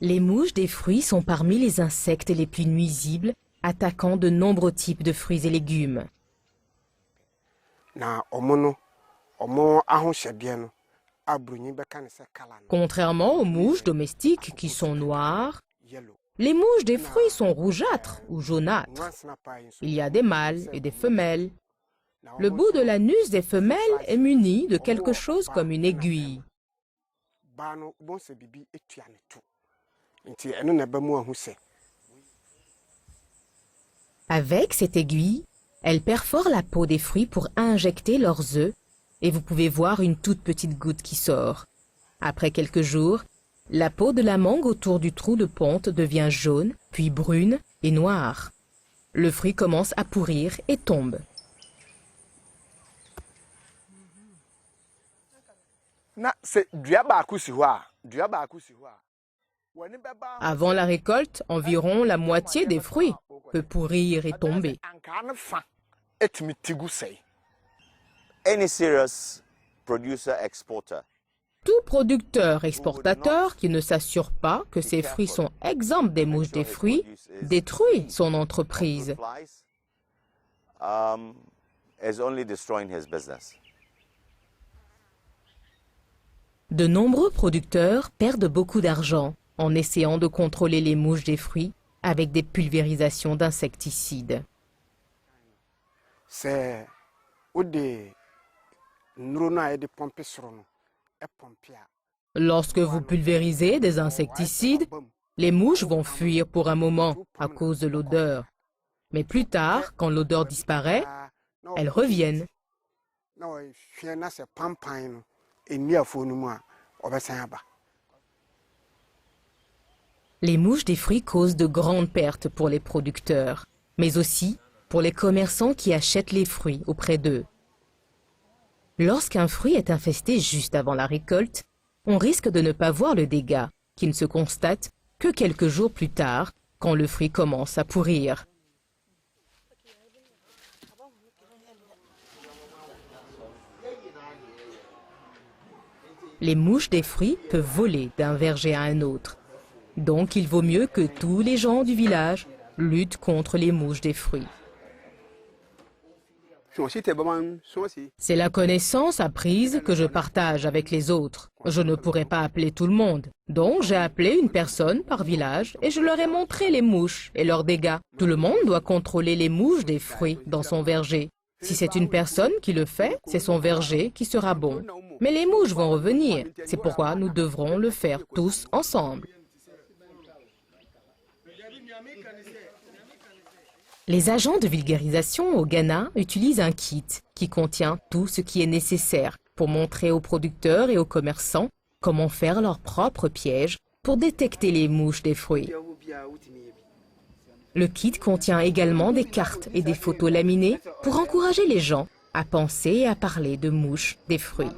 Les mouches des fruits sont parmi les insectes les plus nuisibles, attaquant de nombreux types de fruits et légumes. Contrairement aux mouches domestiques qui sont noires, les mouches des fruits sont rougeâtres ou jaunâtres. Il y a des mâles et des femelles. Le bout de l'anus des femelles est muni de quelque chose comme une aiguille. Avec cette aiguille, elles perforent la peau des fruits pour injecter leurs œufs et vous pouvez voir une toute petite goutte qui sort. Après quelques jours, la peau de la mangue autour du trou de ponte devient jaune, puis brune et noire. Le fruit commence à pourrir et tombe. Avant la récolte, environ la moitié des fruits peut pourrir et tomber. Tout producteur-exportateur qui ne s'assure pas que ses fruits sont exempts des mouches des fruits détruit son entreprise. De nombreux producteurs perdent beaucoup d'argent en essayant de contrôler les mouches des fruits avec des pulvérisations d'insecticides. Lorsque vous pulvérisez des insecticides, les mouches vont fuir pour un moment à cause de l'odeur. Mais plus tard, quand l'odeur disparaît, elles reviennent. Les mouches des fruits causent de grandes pertes pour les producteurs, mais aussi pour les commerçants qui achètent les fruits auprès d'eux. Lorsqu'un fruit est infesté juste avant la récolte, on risque de ne pas voir le dégât, qui ne se constate que quelques jours plus tard, quand le fruit commence à pourrir. Les mouches des fruits peuvent voler d'un verger à un autre. Donc il vaut mieux que tous les gens du village luttent contre les mouches des fruits. C'est la connaissance apprise que je partage avec les autres. Je ne pourrais pas appeler tout le monde. Donc j'ai appelé une personne par village et je leur ai montré les mouches et leurs dégâts. Tout le monde doit contrôler les mouches des fruits dans son verger. Si c'est une personne qui le fait, c'est son verger qui sera bon. Mais les mouches vont revenir. C'est pourquoi nous devrons le faire tous ensemble. Les agents de vulgarisation au Ghana utilisent un kit qui contient tout ce qui est nécessaire pour montrer aux producteurs et aux commerçants comment faire leur propre piège pour détecter les mouches des fruits. Le kit contient également des cartes et des photos laminées pour encourager les gens à penser et à parler de mouches des fruits.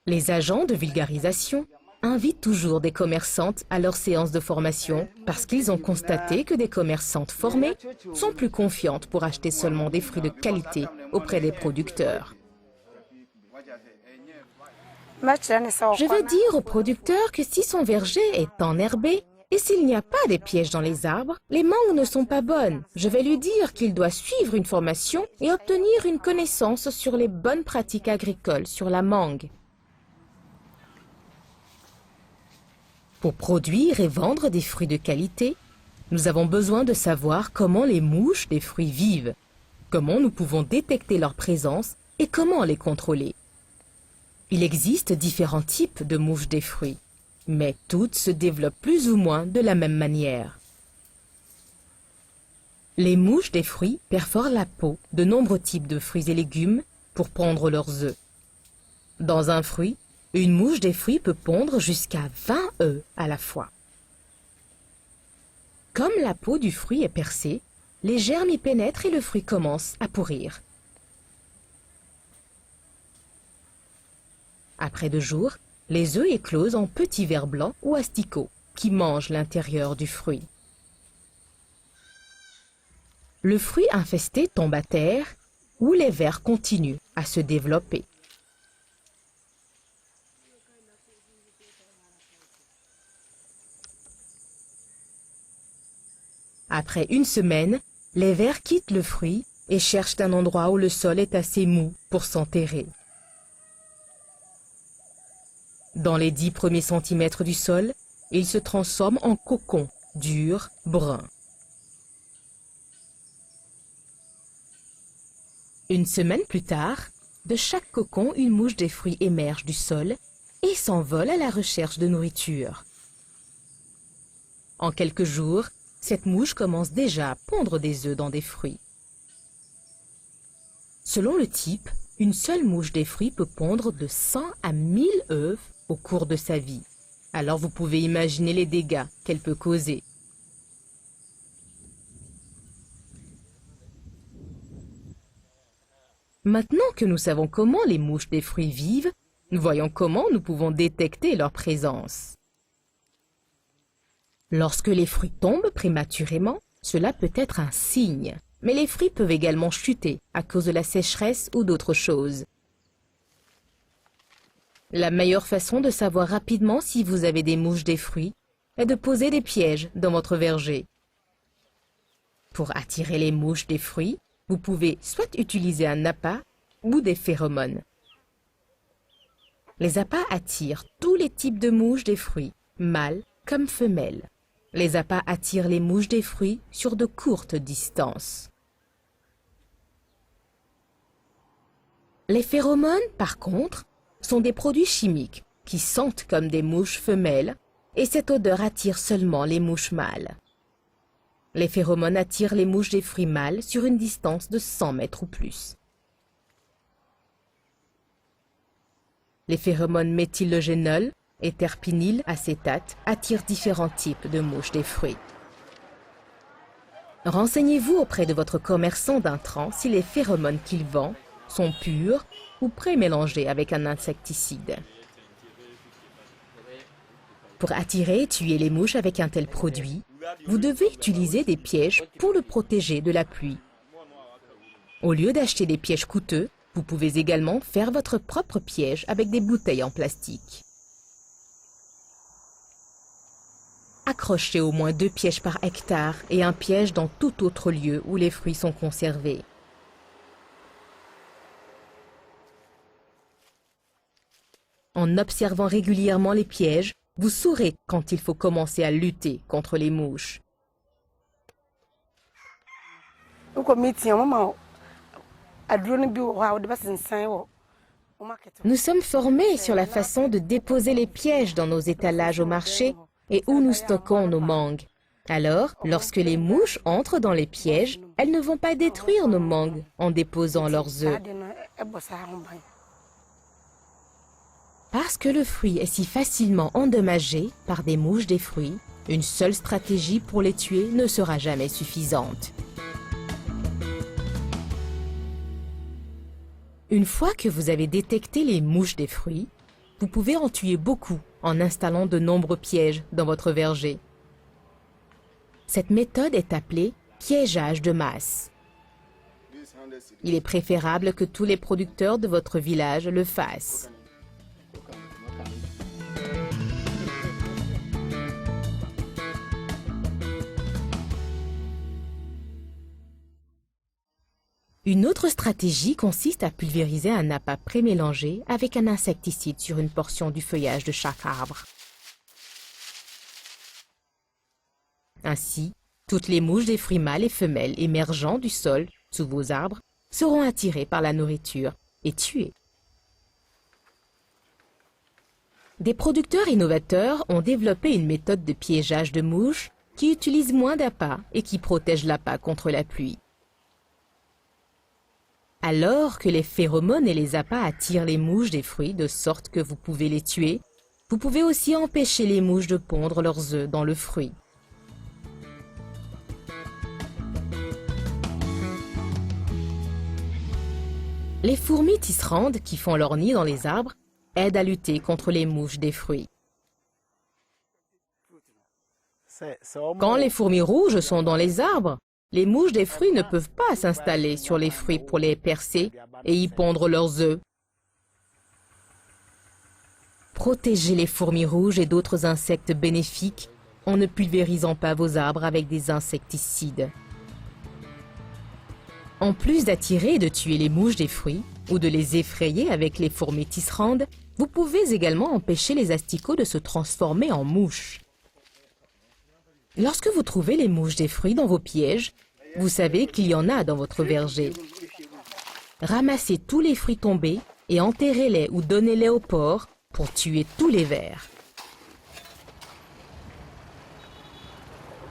Les agents de vulgarisation invitent toujours des commerçantes à leurs séances de formation parce qu'ils ont constaté que des commerçantes formées sont plus confiantes pour acheter seulement des fruits de qualité auprès des producteurs. Je vais dire au producteur que si son verger est enherbé et s'il n'y a pas de pièges dans les arbres, les mangues ne sont pas bonnes. Je vais lui dire qu'il doit suivre une formation et obtenir une connaissance sur les bonnes pratiques agricoles sur la mangue. Pour produire et vendre des fruits de qualité, nous avons besoin de savoir comment les mouches des fruits vivent, comment nous pouvons détecter leur présence et comment les contrôler. Il existe différents types de mouches des fruits, mais toutes se développent plus ou moins de la même manière. Les mouches des fruits perforent la peau de nombreux types de fruits et légumes pour pondre leurs œufs. Dans un fruit, une mouche des fruits peut pondre jusqu'à 20 œufs à la fois. Comme la peau du fruit est percée, les germes y pénètrent et le fruit commence à pourrir. Après 2 jours, les œufs éclosent en petits vers blancs ou asticots qui mangent l'intérieur du fruit. Le fruit infesté tombe à terre où les vers continuent à se développer. Après une semaine, les vers quittent le fruit et cherchent un endroit où le sol est assez mou pour s'enterrer. Dans les 10 premiers centimètres du sol, ils se transforment en cocon, dur, brun. Une semaine plus tard, de chaque cocon, une mouche des fruits émerge du sol et s'envole à la recherche de nourriture. En quelques jours, cette mouche commence déjà à pondre des œufs dans des fruits. Selon le type, une seule mouche des fruits peut pondre de 100 à 1000 œufs au cours de sa vie. Alors vous pouvez imaginer les dégâts qu'elle peut causer. Maintenant que nous savons comment les mouches des fruits vivent, voyons comment nous pouvons détecter leur présence. Lorsque les fruits tombent prématurément, cela peut être un signe. Mais les fruits peuvent également chuter à cause de la sécheresse ou d'autres choses. La meilleure façon de savoir rapidement si vous avez des mouches des fruits est de poser des pièges dans votre verger. Pour attirer les mouches des fruits, vous pouvez soit utiliser un appât ou des phéromones. Les appâts attirent tous les types de mouches des fruits, mâles comme femelles. Les appâts attirent les mouches des fruits sur de courtes distances. Les phéromones, par contre, sont des produits chimiques qui sentent comme des mouches femelles et cette odeur attire seulement les mouches mâles. Les phéromones attirent les mouches des fruits mâles sur une distance de 100 mètres ou plus. Les phéromones méthylogénol et terpinyl acétate attirent différents types de mouches des fruits. Renseignez-vous auprès de votre commerçant d'intrants si les phéromones qu'il vend sont purs ou pré-mélangés avec un insecticide. Pour attirer et tuer les mouches avec un tel produit, vous devez utiliser des pièges pour le protéger de la pluie. Au lieu d'acheter des pièges coûteux, vous pouvez également faire votre propre piège avec des bouteilles en plastique. Accrochez au moins 2 pièges par hectare et un piège dans tout autre lieu où les fruits sont conservés. En observant régulièrement les pièges, vous saurez quand il faut commencer à lutter contre les mouches. Nous sommes formés sur la façon de déposer les pièges dans nos étalages au marché et où nous stockons nos mangues. Alors, lorsque les mouches entrent dans les pièges, elles ne vont pas détruire nos mangues en déposant leurs œufs. Parce que le fruit est si facilement endommagé par des mouches des fruits, une seule stratégie pour les tuer ne sera jamais suffisante. Une fois que vous avez détecté les mouches des fruits, vous pouvez en tuer beaucoup en installant de nombreux pièges dans votre verger. Cette méthode est appelée piégeage de masse. Il est préférable que tous les producteurs de votre village le fassent. Une autre stratégie consiste à pulvériser un appât pré-mélangé avec un insecticide sur une portion du feuillage de chaque arbre. Ainsi, toutes les mouches des fruits mâles et femelles émergeant du sol sous vos arbres seront attirées par la nourriture et tuées. Des producteurs innovateurs ont développé une méthode de piégeage de mouches qui utilise moins d'appâts et qui protège l'appât contre la pluie. Alors que les phéromones et les appâts attirent les mouches des fruits de sorte que vous pouvez les tuer, vous pouvez aussi empêcher les mouches de pondre leurs œufs dans le fruit. Les fourmis tisserandes qui font leur nid dans les arbres aident à lutter contre les mouches des fruits. Quand les fourmis rouges sont dans les arbres, les mouches des fruits ne peuvent pas s'installer sur les fruits pour les percer et y pondre leurs œufs. Protéger les fourmis rouges et d'autres insectes bénéfiques en ne pulvérisant pas vos arbres avec des insecticides. En plus d'attirer et de tuer les mouches des fruits ou de les effrayer avec les fourmis tisserandes, vous pouvez également empêcher les asticots de se transformer en mouches. Lorsque vous trouvez les mouches des fruits dans vos pièges, vous savez qu'il y en a dans votre verger. Ramassez tous les fruits tombés et enterrez-les ou donnez-les aux porcs pour tuer tous les vers.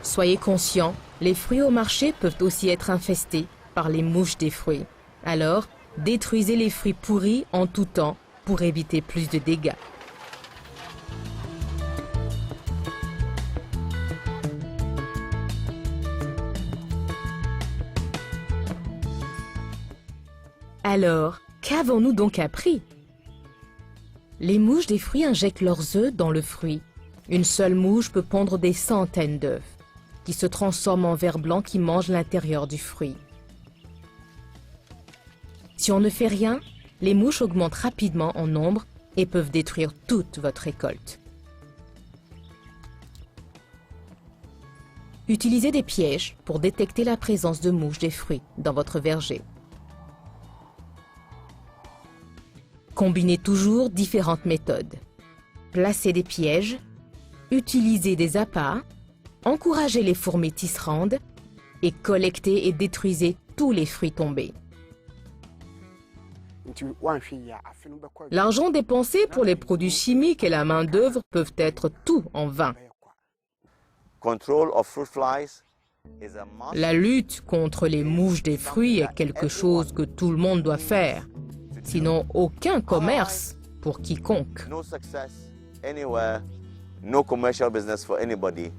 Soyez conscients, les fruits au marché peuvent aussi être infestés par les mouches des fruits. Alors, détruisez les fruits pourris en tout temps pour éviter plus de dégâts. Alors, qu'avons-nous donc appris? Les mouches des fruits injectent leurs œufs dans le fruit. Une seule mouche peut pondre des centaines d'œufs, qui se transforment en vers blancs qui mangent l'intérieur du fruit. Si on ne fait rien, les mouches augmentent rapidement en nombre et peuvent détruire toute votre récolte. Utilisez des pièges pour détecter la présence de mouches des fruits dans votre verger. Combinez toujours différentes méthodes. Placez des pièges, utilisez des appâts, encouragez les fourmis tisserandes et collectez et détruisez tous les fruits tombés. L'argent dépensé pour les produits chimiques et la main-d'œuvre peuvent être tout en vain. La lutte contre les mouches des fruits est quelque chose que tout le monde doit faire. Sinon, aucun commerce pour quiconque. No success anywhere, no commercial business for anybody